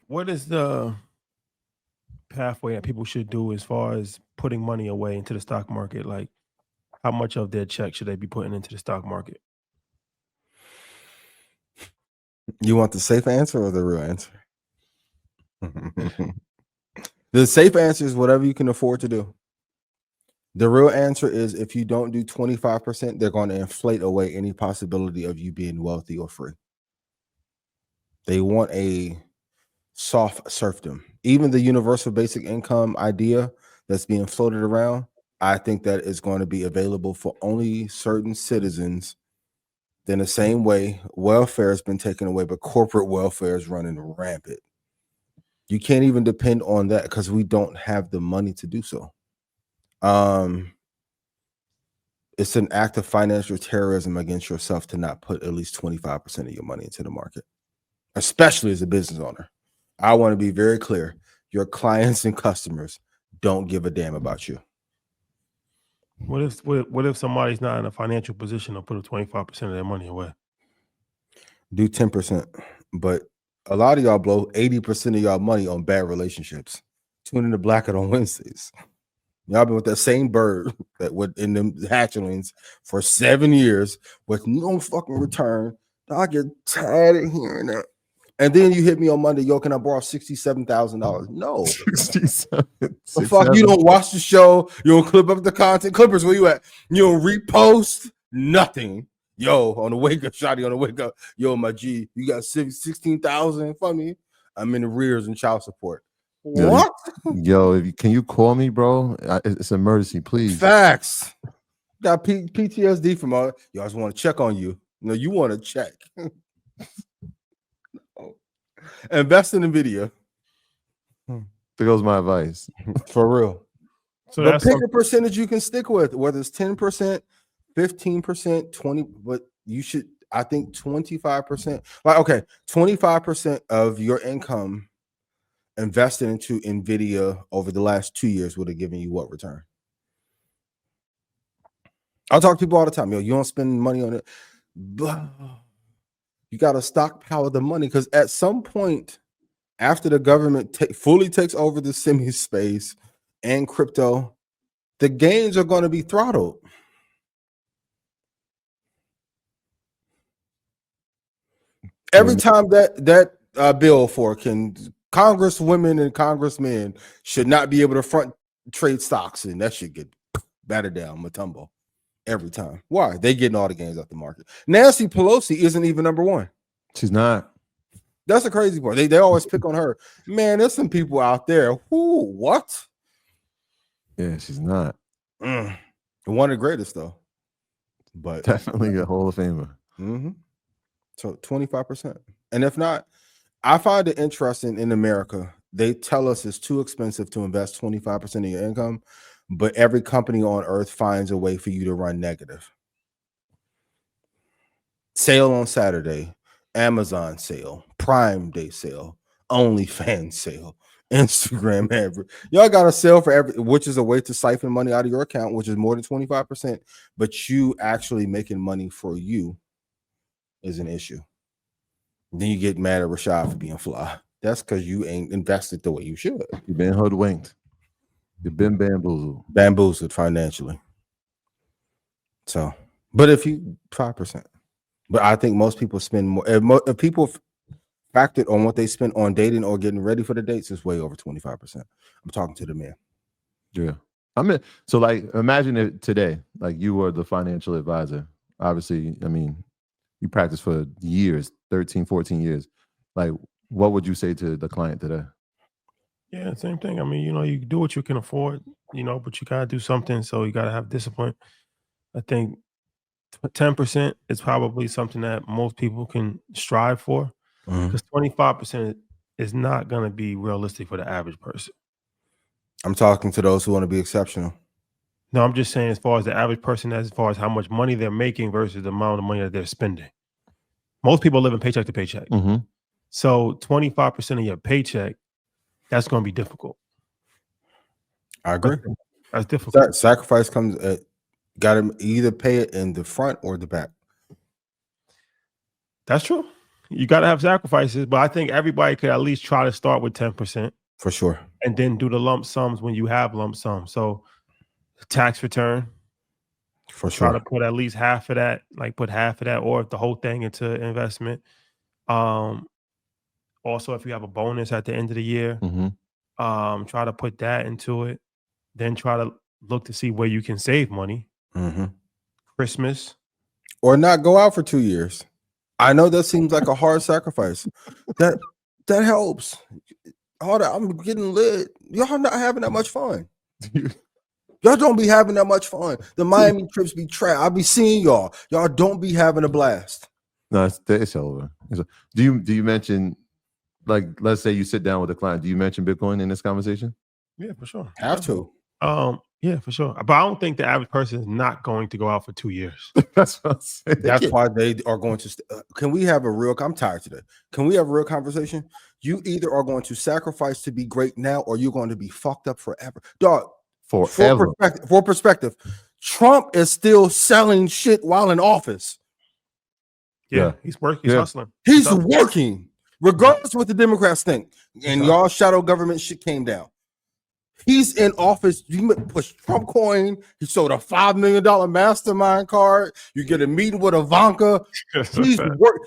What is the pathway that people should do as far as putting money away into the stock market? Like, how much of their check should they be putting into the stock market? You want the safe answer or the real answer? The safe answer is whatever you can afford to do. The real answer is if you don't do 25%, they're going to inflate away any possibility of you being wealthy or free. They want a soft serfdom. Even the universal basic income idea that's being floated around, I think that is going to be available for only certain citizens. Then the same way welfare has been taken away, but corporate welfare is running rampant. You can't even depend on that because we don't have the money to do so. It's an act of financial terrorism against yourself to not put at least 25% of your money into the market, especially as a business owner. I want to be very clear. Your clients and customers don't give a damn about you. What if somebody's not in a financial position to put a 25% of their money away? Do 10%, but a lot of y'all blow 80% of y'all money on bad relationships. Tune in to Black It on Wednesdays. Y'all been with that same bird that would in them hatchlings for 7 years with no fucking return. I get tired of hearing that. And then you hit me on Monday, yo, can I borrow $67,000? No. 67. The fuck, you don't watch the show, you don't clip up the content. Clippers, where you at? You don't repost nothing. Yo, on the wake up, Shotty on the wake up. Yo, my G, you got 16,000 for me. I'm in arrears and child support. What? Yo, can you call me, bro? It's an emergency, please. Facts. Got PTSD from all. Y'all just want to check on you. No, you want to check. Invest in NVIDIA. There goes my advice. For real. So but that's pick a percentage you can stick with, whether it's 10%, 15%, 20%, but you should, I think 25%. Like, okay, 25% of your income invested into NVIDIA over the last 2 years would have given you what return? I talk to people all the time. Yo, you don't spend money on it. You got to stockpile the money because at some point, after the government fully takes over the semi space and crypto, the gains are going to be throttled. Every time that bill for congresswomen and congressmen should not be able to front trade stocks, and that should get battered down, Matumbo. Every time. Why? They getting all the gains off the market. Nancy Pelosi isn't even number one. She's not. That's the crazy part. They always pick on her. Man, there's some people out there who what? Yeah, she's not. One of the greatest though. But definitely a Hall of Famer. Mm-hmm. So 25%. And if not, I find it interesting in America. They tell us it's too expensive to invest 25% of your income, but every company on earth finds a way for you to run negative. Sale on Saturday, Amazon sale, Prime Day sale, OnlyFans sale, Instagram y'all got a sale for every, which is a way to siphon money out of your account, which is more than 25%, but you actually making money for you is an issue. Then you get mad at Rashad for being fly. That's because you ain't invested the way you should. You've been hoodwinked. You've been bamboozled financially. So, but if you 5%, but I think most people spend more. If people factored on what they spend on dating or getting ready for the dates, it's way over 25%. I'm talking to the man. Yeah, I mean, so like, imagine it today, like you were the financial advisor. Obviously, I mean, you practiced for years, 13, 14 years. Like, what would you say to the client today? Yeah, same thing. I mean, you do what you can afford, but you got to do something. So you got to have discipline. I think 10% is probably something that most people can strive for, because 25% is not going to be realistic for the average person. I'm talking to those who want to be exceptional. No, I'm just saying as far as the average person, as far as how much money they're making versus the amount of money that they're spending. Most people live in paycheck to paycheck. Mm-hmm. So 25% of your paycheck, that's going to be difficult. I agree. That's difficult. Sacrifice comes at, got to either pay it in the front or the back. That's true. you got to have sacrifices, but I think everybody could at least try to start with 10% For sure. and then do the lump sums when you have lump sums. So tax return, For try to sure. put at least half of that, like put half of that or the whole thing into investment. Also, if you have a bonus at the end of the year, try to put that into it. Then try to look to see where you can save money. Christmas. Or not go out for 2 years. I know that seems like a hard sacrifice. That helps. Hold on, I'm getting lit. Y'all not having that much fun. Y'all don't be having that much fun. The Miami trips be trash. I'll be seeing y'all. Y'all don't be having a blast. No, it's over. Do you mention, like, let's say you sit down with a client, do you mention Bitcoin in this conversation? Yeah, for sure. Have to. Yeah, for sure. But I don't think the average person is not going to go out for 2 years. That's what I'm saying. That's why they are going to. Can we have a real? I'm tired today. Can we have a real conversation? You either are going to sacrifice to be great now, or you're going to be fucked up forever, dog. Forever. For perspective, Trump is still selling shit while in office. Yeah. He's working. He's hustling. He's working, regardless of what the Democrats think. And y'all shadow government shit came down. He's in office. You push Trump coin. He sold a $5 million mastermind card. You get a meeting with Ivanka.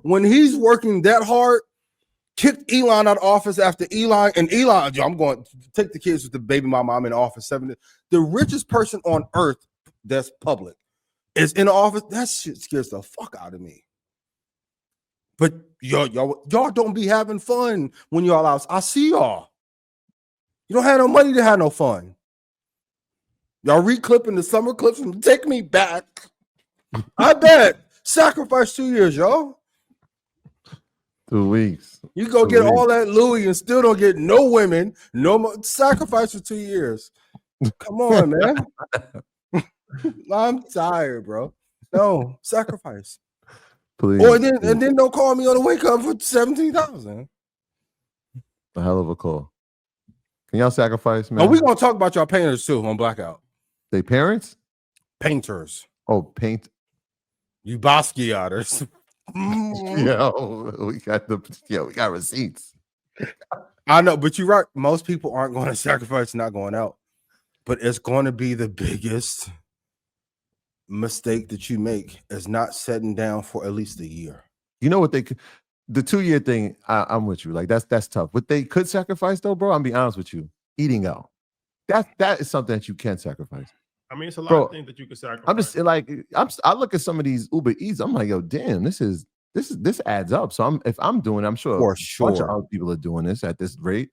When he's working that hard, kicked Elon out of office after Elon. I'm going to take the kids with the baby mama. I'm in office 7 days. The richest person on earth that's public is in office. That shit scares the fuck out of me. But y'all don't be having fun when y'all out. I see y'all. You don't have no money to have no fun. Y'all reclipping the summer clips and take me back. I bet. Sacrifice 2 years, y'all. 2 weeks. You go get all that Louis and still don't get no women, no more. Sacrifice for 2 years. Come on, man. I'm tired, bro. No, sacrifice. Please. And then don't call me on the wake up for 17,000. A hell of a call. Can y'all sacrifice, man? Oh, we gonna talk about y'all painters too on Blackout. They parents? Painters. Oh, paint. You Basquiaters. We got receipts. I know, but you're right. Most people aren't going to sacrifice not going out, but it's going to be the biggest mistake that you make is not setting down for at least a year. You know what they could? The 2 year thing, I'm with you. Like that's tough. What they could sacrifice though, bro, I'm be honest with you. Eating out. That is something that you can sacrifice. I mean, it's a lot of things that you can sacrifice. I'm just like I look at some of these Uber Eats. I'm like, yo, damn, this adds up. So if I'm doing it, I'm sure For a bunch of other people are doing this at this rate,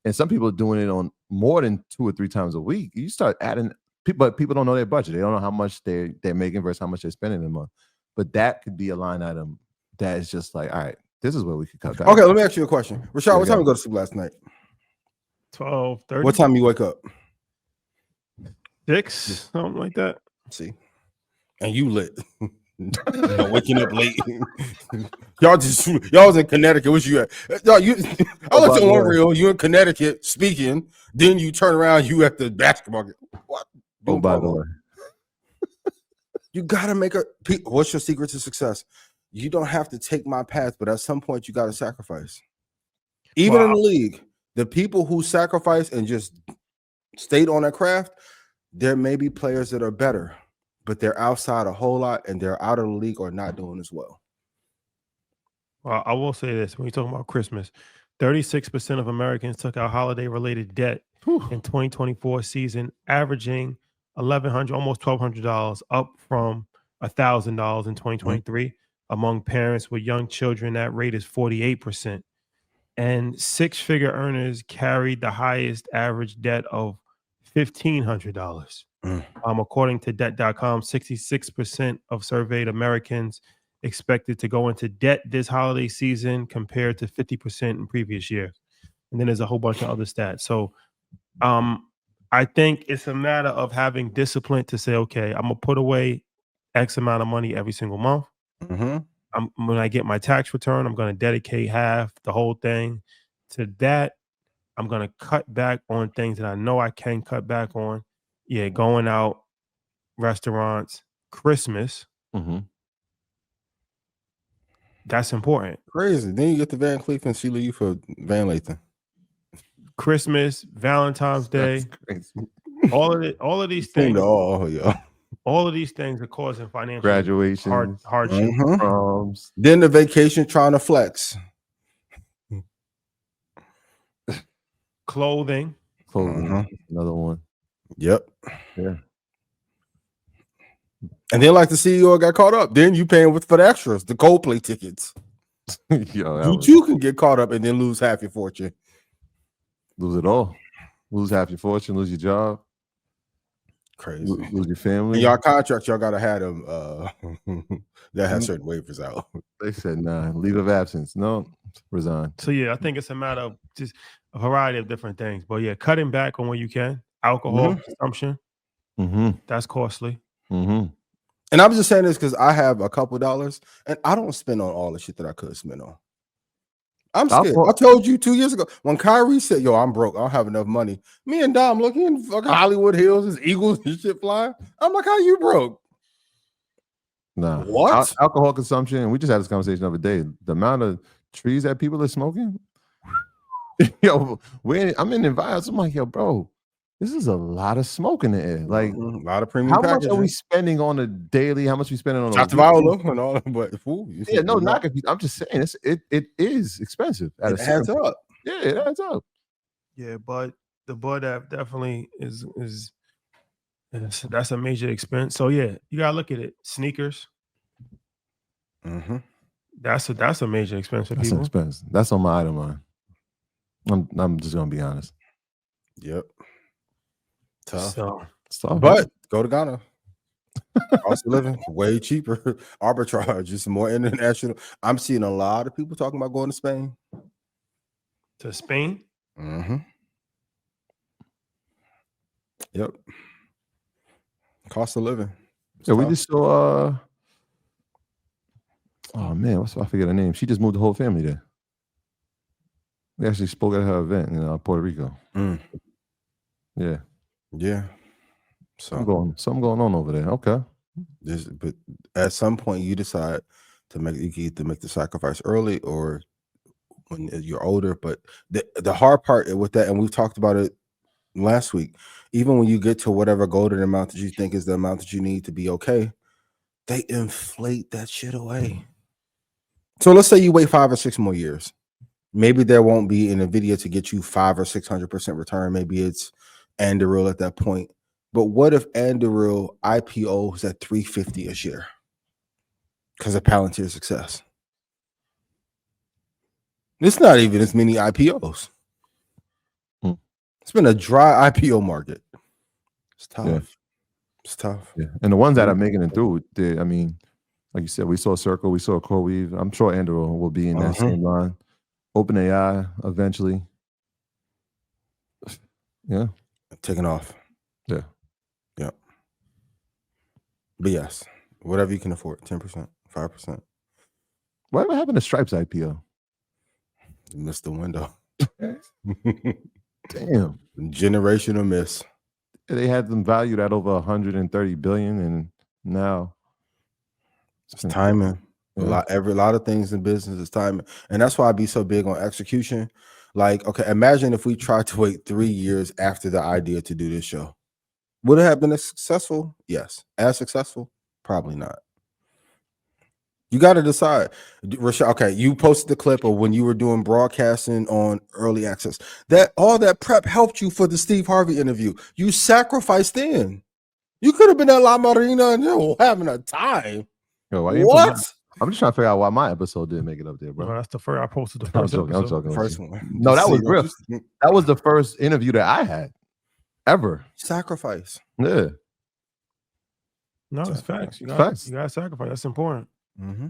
and some people are doing it on more than 2 or 3 times a week. You start adding but people don't know their budget. They don't know how much they're making versus how much they're spending a month. But that could be a line item that is just like, all right, this is where we could cut back. Okay, let me ask you a question. Rashad, what time you go to sleep last night? 12:30. What time you wake up? 6, something like that. See, and you lit. Waking up late. y'all was in Connecticut. What you at? I looked at one reel. You in Connecticut speaking. Then you turn around. You at the basketball game. What? Oh, by the way, you gotta make a. What's your secret to success? You don't have to take my path, but at some point you got to sacrifice. Even in the league, the people who sacrifice and just stayed on their craft, there may be players that are better, but they're outside a whole lot and they're out of the league or not doing as well. Well, I will say this. When you're talking about Christmas, 36% of Americans took out holiday-related debt in 2024 season, averaging $1,100, almost $1,200, up from $1,000 in 2023. Among parents with young children, that rate is 48%. And six-figure earners carried the highest average debt of $1,500. According to debt.com, 66% of surveyed Americans expected to go into debt this holiday season compared to 50% in previous years. And then there's a whole bunch of other stats. So I think it's a matter of having discipline to say, okay, I'm going to put away X amount of money every single month. When I get my tax return, I'm going to dedicate half, the whole thing, to that. I'm going to cut back on things that I know I can cut back on. Yeah, going out, restaurants, Christmas. That's important. Crazy. Then you get the Van Cleef and she leave you for Van Lathan. Christmas, Valentine's Day, That's crazy. all of these Seen things. it all, yo. All of these things are causing financial Graduations, hardship. Mhm. proms. Then the vacation trying to flex. Clothing. Clothing, another one. Yep. Yeah. And then like the CEO got caught up. Then you paying for the extras, the Coldplay tickets. Yo, that You was- too can get caught up and then lose half your fortune. lose it all. Lose half your fortune, lose your job, Crazy. lose your In family. y'all contract, y'all gotta have them that has Mhm. certain waivers out. They said, nah, leave of absence. No, resign. So yeah, I think it's a matter of just a variety of different things. But yeah, cutting back on when you can. Alcohol consumption, Mm-hmm. that's costly. Mm-hmm. And I'm just saying this because I have a couple dollars and I don't spend on all the shit that I could spend on. I'm scared. Alcohol- I told you 2 years ago when Kyrie said, "Yo, I'm broke. I don't have enough money." Me and Dom looking fucking Hollywood Hills, his Eagles and shit flying. I'm like, "How you broke?" Nah. What? Alcohol consumption, and we just had this conversation the other day. The amount of trees that people are smoking. Yo, I'm in the environment. I'm like, yo, bro, this is a lot of smoke in the air. Like, a lot of premium how much packaging. are we spending on a daily? How much we spending on Shout to a weekly? Viola and all, but Yeah, no, not confused. I'm just saying it is expensive. At it a certain adds point. up. Yeah, it adds up. Yeah, but the bud app definitely is that's a major expense. So yeah, you gotta look at it. Sneakers, Mm-hmm. that's a major expense for That's an people. expense. That's on my item line. I'm just gonna be honest. Yep. Tough. So It's tough, But go to Ghana. Cost of living way cheaper. Arbitrage, just more international. I'm seeing a lot of people talking about going to Spain. to Spain, Mm-hmm. Yep. Cost of living. It's yeah, we tough. just saw oh man, I forget her name. She just moved the whole family there. We actually spoke at her event in Puerto Rico. Mm. Yeah. Yeah. So Something going on over there. Okay. but at some point you decide to make you can either make the sacrifice early or when you're older. But the hard part with that, and we've talked about it last week, even when you get to whatever golden amount that you think is the amount that you need to be okay, they inflate that shit away. So let's say you wait 5 or 6 more years. Maybe there won't be an Nvidia to get you 500 or 600% return. Maybe it's Anduril at that point. But what if Anduril IPOs at $350 a share because of Palantir's success? It's not even as many IPOs. It's been a dry IPO market. It's tough. Yeah. It's tough. Yeah. And the ones that are making it through, I mean, like you said, we saw Circle, we saw CoreWeave. I'm sure Anduril will be in that same line. OpenAI eventually. Yeah. Taking off. Yeah. Yep. But yes, whatever you can afford, 10%, 5%. Whatever happened to Stripe's IPO? You missed the window. Damn. Generational miss. They had them valued at over 130 billion, and now it's timing. Yeah. A lot of things in business is timing. And that's why I be so big on execution. Like, okay, imagine if we tried to wait 3 years after the idea to do this show. Would it have been as successful? Yes. As successful? Probably not. You got to decide. Rashad, okay, you posted the clip of when you were doing broadcasting on early access. That all that prep helped you for the Steve Harvey interview. You sacrificed then. You could have been at La Marina and having a time. Yo, What? I'm just trying to figure out why my episode didn't make it up there, bro. well, that's the first I posted the I'm first joking. episode. I'm joking. First one. No, that was real. That was the first interview that I had ever. Sacrifice. Yeah. No, it's facts. You Facts. got to sacrifice. That's important. Mm-hmm.